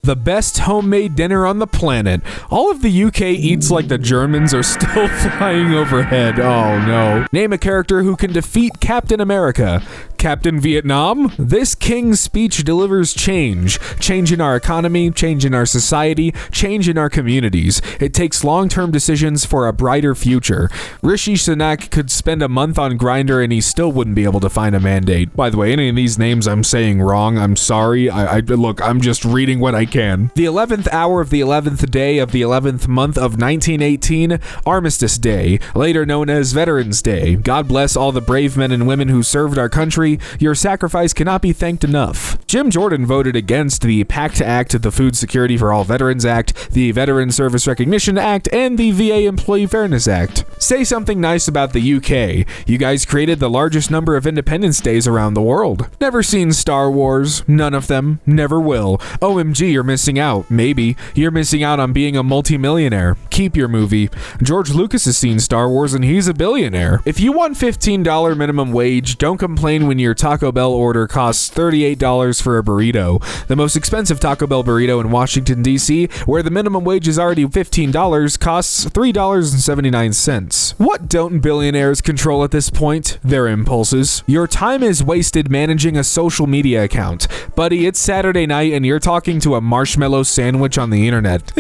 The best homemade dinner on the planet. All of the UK eats like the Germans are still flying overhead. Oh no. Name a character who can defeat Captain America. Captain Vietnam? This king's speech delivers change. Change in our economy, change in our society, change in our communities. It takes long-term decisions for a brighter future. Rishi Sunak could spend a month on Grindr and he still wouldn't be able to find a mandate. By the way, any of these names I'm saying wrong, I'm sorry. Look, I'm just reading what I can. The 11th hour of the 11th day of the 11th month of 1918, Armistice Day, later known as Veterans Day. God bless all the brave men and women who served our country. Your sacrifice cannot be thanked enough. Jim Jordan voted against the PACT Act, the Food Security for All Veterans Act, the Veteran Service Recognition Act, and the VA Employee Fairness Act. Say something nice about the UK. You guys created the largest number of Independence Days around the world. Never seen Star Wars. None of them. Never will. OMG, you're missing out. Maybe. You're missing out on being a multimillionaire. Keep your movie. George Lucas has seen Star Wars and he's a billionaire. If you want $15 minimum wage, don't complain when your Taco Bell order costs $38 for a burrito. The most expensive Taco Bell burrito in Washington, D.C., where the minimum wage is already $15, costs $3.79. What don't billionaires control at this point? Their impulses. Your time is wasted managing a social media account. Buddy, it's Saturday night and you're talking to a marshmallow sandwich on the internet.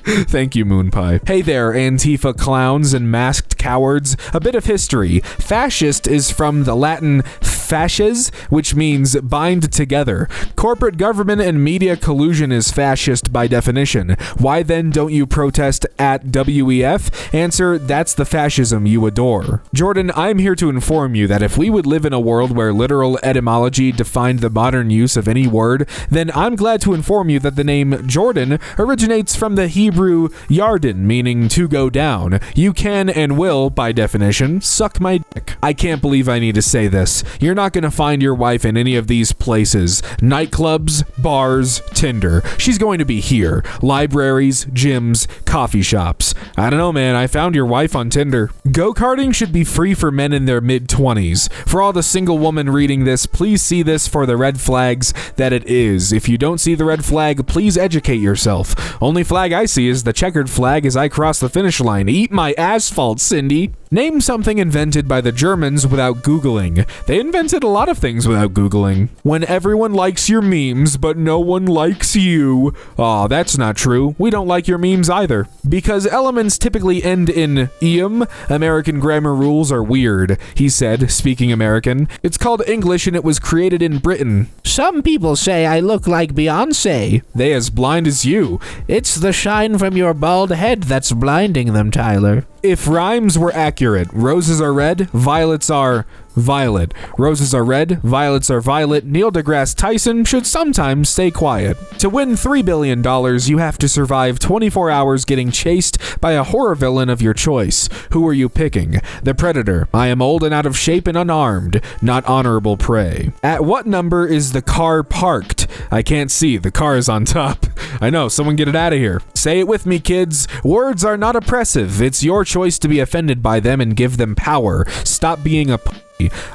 Thank you, Moon Pie. Hey there, Antifa clowns and masked cowards. A bit of history. Fascist is from the Latin fasces, which means bind together. Corporate government and media collusion is fascist by definition. Why then don't you protest at WEF? Answer, that's the fascism you adore. Jordan, I'm here to inform you that if we would live in a world where literal etymology defined the modern use of any word, then I'm glad to inform you that the name Jordan originates from the Hebrew Yarden, meaning to go down. You can and will, by definition, suck my dick. I can't believe I need to say this. You're not going to find your wife in any of these places. Nightclubs, bars, Tinder. She's going to be here. Libraries, gyms, coffee shops. I don't know, man. I found your wife on Tinder. Go-karting should be free for men in their mid-20s. For all the single women reading this, please see this for the red flags that it is. If you don't see the red flag, please educate yourself. Only flag I see is the checkered flag as I cross the finish line. Eat my asphalt, Cindy. Name something invented by the Germans without Googling. They invented a lot of things without Googling. When everyone likes your memes, but no one likes you. Aw, that's not true. We don't like your memes either. Because elements typically end in "ium, American grammar rules are weird," he said, speaking American. It's called English and it was created in Britain. Some people say I look like Beyonce. They as blind as you. It's the shine from your bald head that's blinding them, Tyler. If rhymes were accurate, roses are red, violets are violet. Roses are red, violets are violet. Neil deGrasse Tyson should sometimes stay quiet. To win $3 billion, you have to survive 24 hours getting chased by a horror villain of your choice. Who are you picking? The Predator. I am old and out of shape and unarmed. Not honorable prey. At what number is the car parked? I can't see. The car is on top. I know. Someone get it out of here. Say it with me, kids. Words are not oppressive. It's your choice to be offended by them and give them power. Stop being a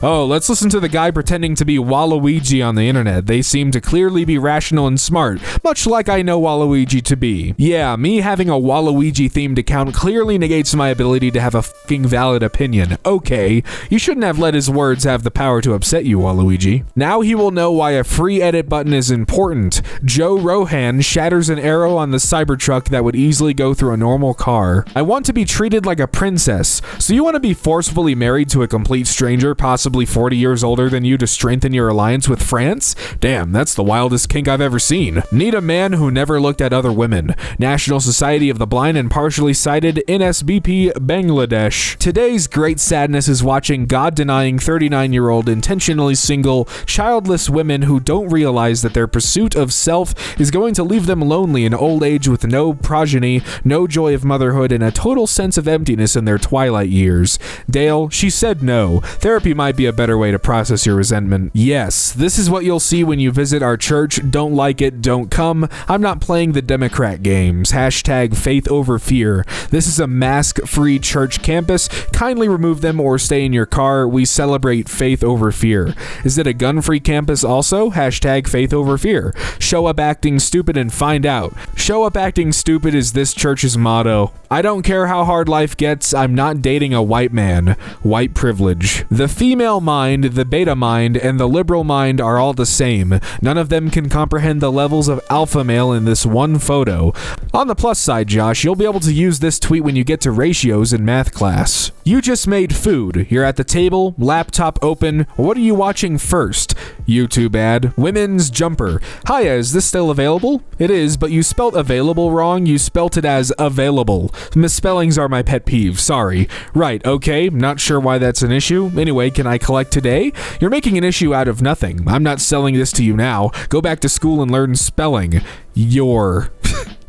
Oh, let's listen to the guy pretending to be Waluigi on the internet. They seem to clearly be rational and smart, much like I know Waluigi to be. Yeah, me having a Waluigi-themed account clearly negates my ability to have a fucking valid opinion. Okay, you shouldn't have let his words have the power to upset you, Waluigi. Now he will know why a free edit button is important. Joe Rohan shatters an arrow on the Cybertruck that would easily go through a normal car. I want to be treated like a princess. So you want to be forcefully married to a complete stranger, possibly 40 years older than you, to strengthen your alliance with France? Damn, that's the wildest kink I've ever seen. Need a man who never looked at other women. National Society of the Blind and partially sighted, NSBP, Bangladesh. Today's great sadness is watching God-denying 39-year-old intentionally single, childless women who don't realize that their pursuit of self is going to leave them lonely in old age with no progeny, no joy of motherhood, and a total sense of emptiness in their twilight years. Dale, she said no. Therapy Therapy might be a better way to process your resentment. Yes, this is what you'll see when you visit our church. Don't like it, don't come. I'm not playing the Democrat games. Hashtag faith over fear. This is a mask-free church campus. Kindly remove them or stay in your car. We celebrate faith over fear. Is it a gun-free campus also? Hashtag faith over fear. Show up acting stupid and find out. Show up acting stupid is this church's motto. I don't care how hard life gets, I'm not dating a white man. White privilege. The female mind, the beta mind, and the liberal mind are all the same. None of them can comprehend the levels of alpha male in this one photo. On the plus side, Josh, you'll be able to use this tweet when you get to ratios in math class. You just made food. You're at the table, laptop open. What are you watching first? YouTube ad. Women's jumper. Hiya, is this still available? It is, but you spelt available wrong. You spelt it as available. Misspellings are my pet peeve. Sorry. Right, okay. Not sure why that's an issue. Anyway, can I collect today? You're making an issue out of nothing. I'm not selling this to you now. Go back to school and learn spelling.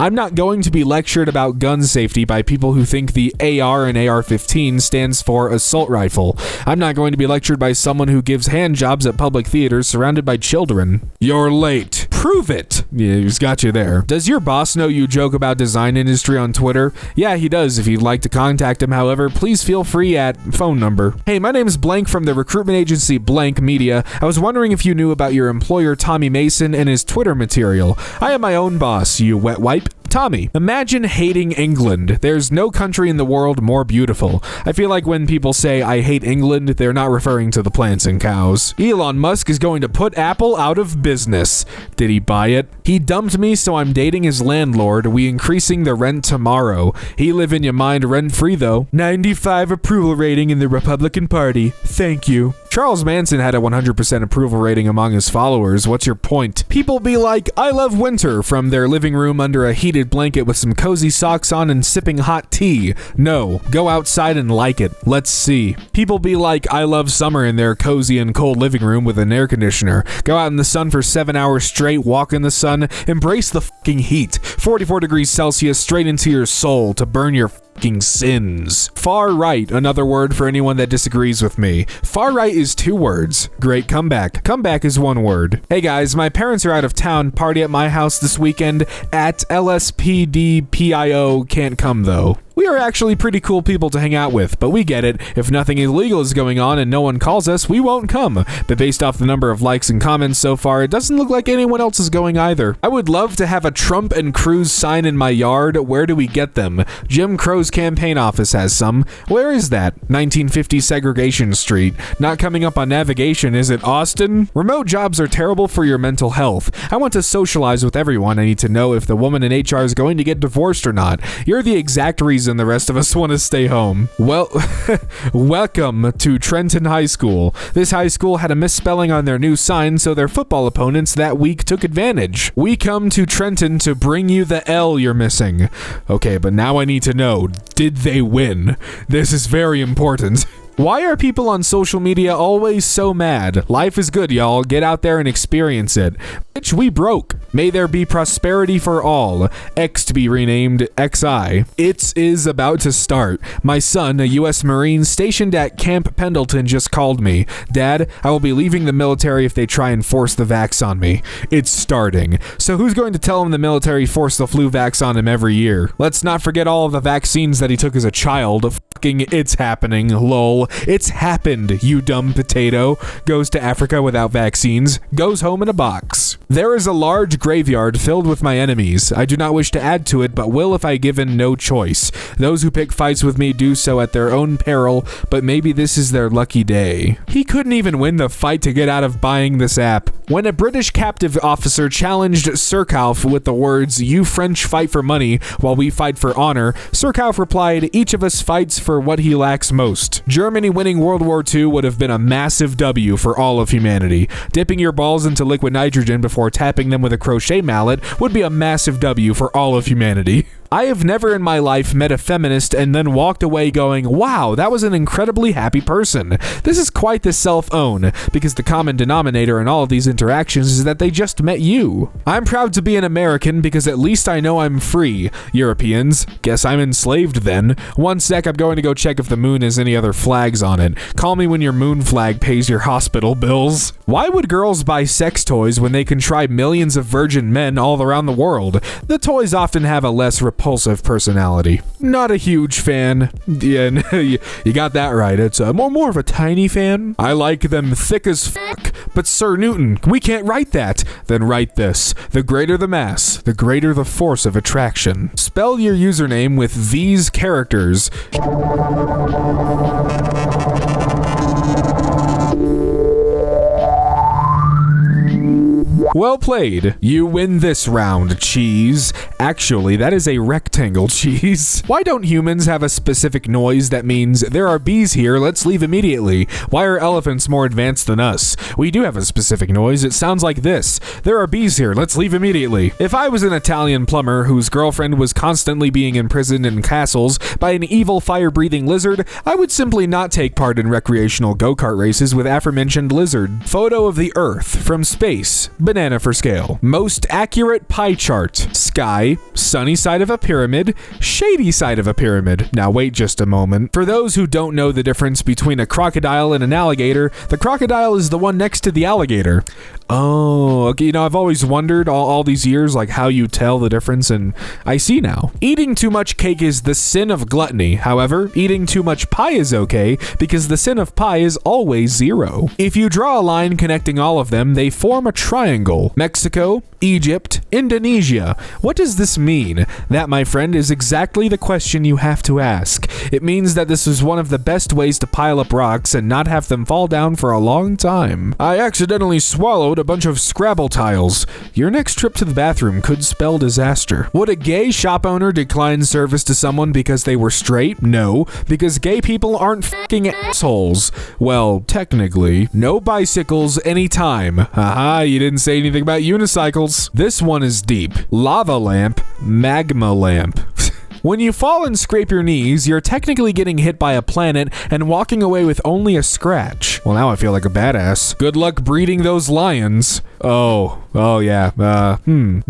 I'm not going to be lectured about gun safety by people who think the AR and AR-15 stands for assault rifle. I'm not going to be lectured by someone who gives hand jobs at public theaters surrounded by children. You're late. Prove it. Yeah, he's got you there. Does your boss know you joke about design industry on Twitter? Yeah, he does. If you'd like to contact him, however, please feel free at phone number. Hey, my name's Blank from the recruitment agency Blank Media. I was wondering if you knew about your employer Tommy Mason and his Twitter material. I am my own boss, you wet wipe. Tommy, imagine hating England. There's no country in the world more beautiful. I feel like when people say I hate England, they're not referring to the plants and cows. Elon Musk is going to put Apple out of business. Did he buy it? He dumped me, so I'm dating his landlord. We increasing the rent tomorrow. He live in your mind rent-free though. 95 approval rating in the Republican Party. Thank you. Charles Manson had a 100% approval rating among his followers. What's your point? People be like, I love winter, from their living room under a heated blanket with some cozy socks on and sipping hot tea. No, go outside and like it. Let's see. People be like, I love summer in their cozy and cold living room with an air conditioner. Go out in the sun for 7 hours straight, walk in the sun, embrace the fucking heat. 44 degrees Celsius straight into your soul to burn your fucking sins. Far right, another word for anyone that disagrees with me. Far right is 2 words. Great comeback. Comeback is 1 word. Hey guys, my parents are out of town. Party at my house this weekend at LSPDPIO. Can't come though. We are actually pretty cool people to hang out with, but we get it. If nothing illegal is going on and no one calls us, we won't come. But based off the number of likes and comments so far, it doesn't look like anyone else is going either. I would love to have a Trump and Cruz sign in my yard. Where do we get them? Jim Crow's campaign office has some. Where is that? 1950 Segregation Street. Not coming up on navigation, is it Austin? Remote jobs are terrible for your mental health. I want to socialize with everyone. I need to know if the woman in HR is going to get divorced or not. You're the exact reason the rest of us want to stay home. Well, welcome to Trenton High School. This high school had a misspelling on their new sign, so their football opponents that week took advantage. We come to Trenton to bring you the L you're missing. Okay, but now I need to know, did they win? This is very important. Why are people on social media always so mad? Life is good, y'all. Get out there and experience it. Bitch, we broke. May there be prosperity for all. X to be renamed XI. It is about to start. My son, a U.S. Marine stationed at Camp Pendleton, just called me. Dad, I will be leaving the military if they try and force the vax on me. It's starting. So who's going to tell him the military forced the flu vax on him every year? Let's not forget all of the vaccines that he took as a child. Fucking it's happening, lol. It's happened, you dumb potato. Goes to Africa without vaccines. Goes home in a box. There is a large graveyard filled with my enemies. I do not wish to add to it, but will if I given no choice. Those who pick fights with me do so at their own peril, but maybe this is their lucky day. He couldn't even win the fight to get out of buying this app. When a British captive officer challenged Surcouf with the words, "You French fight for money, while we fight for honor," Surcouf replied, "Each of us fights for what he lacks most." Germany winning World War II would have been a massive W for all of humanity. Dipping your balls into liquid nitrogen before tapping them with a crochet mallet would be a massive W for all of humanity. I have never in my life met a feminist and then walked away going, wow, that was an incredibly happy person. This is quite the self-own, because the common denominator in all of these interactions is that they just met you. I'm proud to be an American because at least I know I'm free. Europeans, guess I'm enslaved then. One sec, I'm going to go check if the moon has any other flags flags on it. Call me when your moon flag pays your hospital bills. Why would girls buy sex toys when they can try millions of virgin men all around the world? The toys often have a less repulsive personality. Not a huge fan. Yeah, you got that right. It's more of a tiny fan. I like them thick as fuck. But Sir Newton, we can't write that. Then write this. The greater the mass, the greater the force of attraction. Spell your username with these characters. Well played. You win this round, cheese. Actually, that is a rectangle, cheese. Why don't humans have a specific noise that means there are bees here, let's leave immediately? Why are elephants more advanced than us? We do have a specific noise. It sounds like this. There are bees here, let's leave immediately. If I was an Italian plumber whose girlfriend was constantly being imprisoned in castles by an evil fire-breathing lizard, I would simply not take part in recreational go-kart races with aforementioned lizard. Photo of the Earth from space. Banana for scale. Most accurate pie chart. Sky, sunny side of a pyramid, shady side of a pyramid. Now wait just a moment. For those who don't know the difference between a crocodile and an alligator, the crocodile is the one next to the alligator. Oh, okay. You know, I've always wondered all these years, like how you tell the difference, and I see now. Eating too much cake is the sin of gluttony. However, eating too much pie is okay because the sin of pie is always 0. If you draw a line connecting all of them, they form a triangle. Mexico, Egypt, Indonesia. What does this mean? That, my friend, is exactly the question you have to ask. It means that this is one of the best ways to pile up rocks and not have them fall down for a long time. I accidentally swallowed a bunch of Scrabble tiles. Your next trip to the bathroom could spell disaster. Would a gay shop owner decline service to someone because they were straight? No, because gay people aren't fucking assholes. Well, technically. No bicycles anytime. Haha, you didn't say anything about unicycles. This one is deep. Lava lamp, magma lamp. When you fall and scrape your knees, you're technically getting hit by a planet and walking away with only a scratch. Well, now I feel like a badass. Good luck breeding those lions. Oh yeah.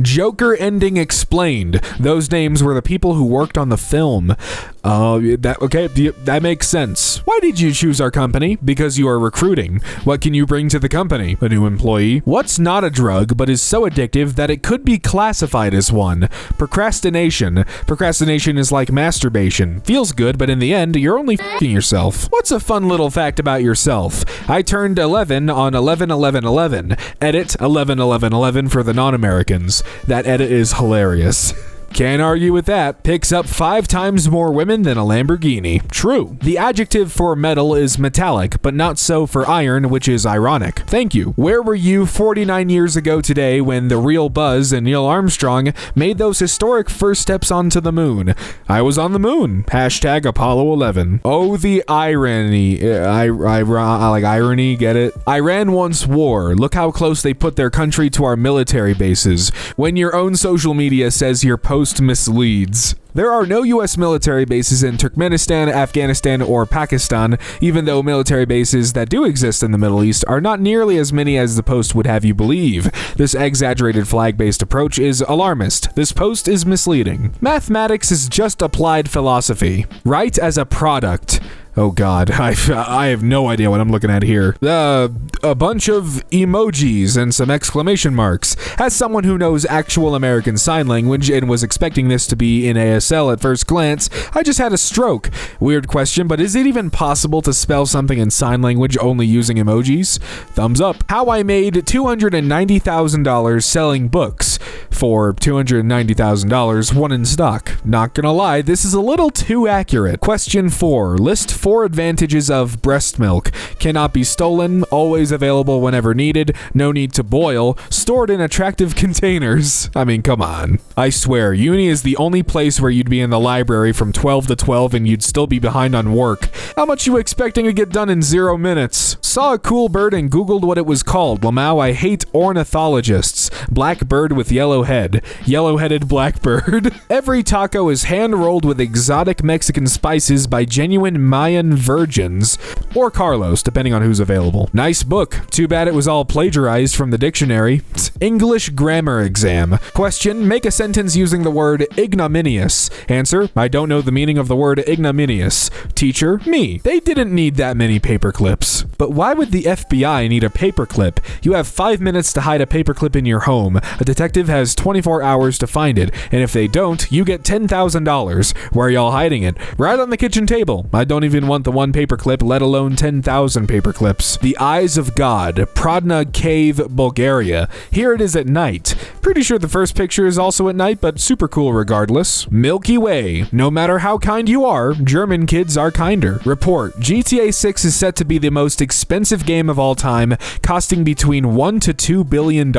Joker ending explained. Those names were the people who worked on the film. That makes sense. Why did you choose our company? Because you are recruiting. What can you bring to the company? A new employee? What's not a drug but is so addictive that it could be classified as one? Procrastination. Procrastination is like masturbation. Feels good, but in the end, you're only f***ing yourself. What's a fun little fact about yourself? I turned 11 on 11/11/11. Edit 11/11/11 for the non-Americans. That edit is hilarious. Can't argue with that. Picks up 5 times more women than a Lamborghini. True. The adjective for metal is metallic, but not so for iron, which is ironic. Thank you. Where were you 49 years ago today when the real Buzz and Neil Armstrong made those historic first steps onto the moon? I was on the moon. Hashtag Apollo 11. Oh, the irony. I like irony, get it? Iran wants war. Look how close they put their country to our military bases. When your own social media says your post misleads. There are no U.S. military bases in Turkmenistan, Afghanistan, or Pakistan, even though military bases that do exist in the Middle East are not nearly as many as the post would have you believe. This exaggerated flag-based approach is alarmist. This post is misleading. Mathematics is just applied philosophy. Right as a product. Oh god, I have no idea what I'm looking at here. A bunch of emojis and some exclamation marks. As someone who knows actual American Sign Language and was expecting this to be in ASL at first glance, I just had a stroke. Weird question, but is it even possible to spell something in sign language only using emojis? Thumbs up. How I made $290,000 selling books. For $290,000, one in stock. Not gonna lie, this is a little too accurate. Question 4. List 4 advantages of breast milk. Cannot be stolen, always available whenever needed, no need to boil, stored in attractive containers. I mean, come on. I swear, uni is the only place where you'd be in the library from 12 to 12 and you'd still be behind on work. How much you expecting to get done in 0 minutes? Saw a cool bird and googled what it was called. Lamau, I hate ornithologists. Black bird with yellow head. Yellow-headed blackbird. Every taco is hand-rolled with exotic Mexican spices by genuine Maya Mayan virgins, or Carlos, depending on who's available. Nice book. Too bad it was all plagiarized from the dictionary. English grammar exam. Question, make a sentence using the word ignominious. Answer, I don't know the meaning of the word ignominious. Teacher, me. They didn't need that many paper clips. But why would the FBI need a paperclip? You have 5 minutes to hide a paperclip in your home. A detective has 24 hours to find it, and if they don't, you get $10,000. Where are y'all hiding it? Right on the kitchen table. I don't even want the one paperclip, let alone 10,000 paperclips. The Eyes of God, Prodna Cave, Bulgaria. Here it is at night. Pretty sure the first picture is also at night, but super cool regardless. Milky Way. No matter how kind you are, German kids are kinder. Report, GTA 6 is set to be the most expensive game of all time, costing between $1 to $2 billion.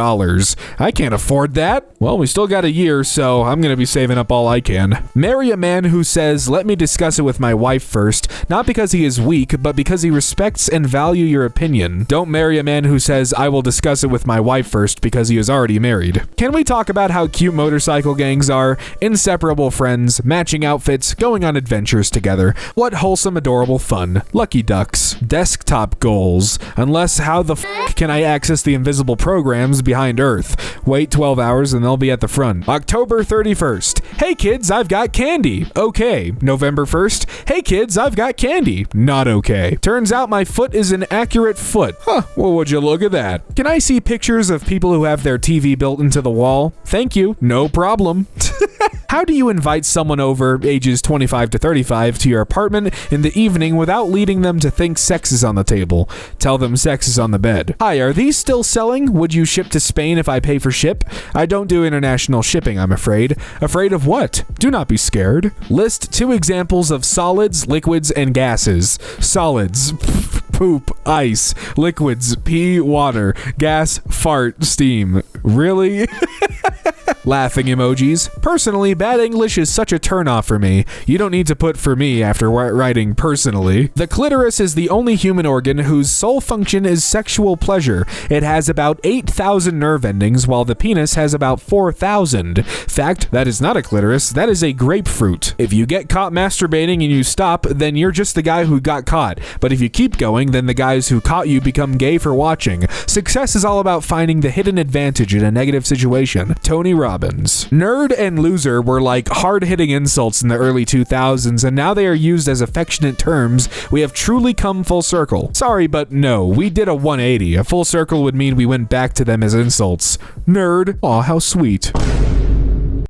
I can't afford that. Well, we still got a year, so I'm gonna be saving up all I can. Marry a man who says, let me discuss it with my wife first, not because he is weak, but because he respects and value your opinion. Don't marry a man who says, I will discuss it with my wife first because he is already married. Can we talk about how cute motorcycle gangs are? Inseparable friends, matching outfits, going on adventures together. What wholesome, adorable fun. Lucky ducks. Desktop goals. Unless how the f can I access the invisible programs behind Earth? Wait 12 hours and they'll be at the front. October 31st. Hey kids, I've got candy. Okay. November 1st. Hey kids, I've got candy. Not okay. Turns out my foot is an accurate foot. Huh, well would you look at that. Can I see pictures of people who have their TV built into the wall? Thank you. No problem. How do you invite someone over, ages 25 to 35, to your apartment in the evening without leading them to think sex is on the table? Tell them sex is on the bed. Hi, are these still selling? Would you ship to Spain if I pay for ship? I don't do international shipping, I'm afraid. Afraid of what? Do not be scared. List 2 examples of solids, liquids, and gases. Solids. Poop, ice. Liquids, pee, water. Gas, fart, steam. Really? Laughing emojis. Personally, bad English is such a turnoff for me. You don't need to put for me after writing personally. The clitoris is the only human organ whose sole function is sexual pleasure. It has about 8,000 nerve endings, while the penis has about 4,000. Fact, that is not a clitoris, that is a grapefruit. If you get caught masturbating and you stop, then you're just the guy who got caught. But if you keep going, then the guys who caught you become gay for watching. Success is all about finding the hidden advantage in a negative situation. Tony Robbins. Nerd and loser were like hard-hitting insults in the early 2000s, and now they are used as affectionate terms. We have truly come full circle. Sorry, but no, we did a 180. A full circle would mean we went back to them as insults. Nerd. Aw, how sweet.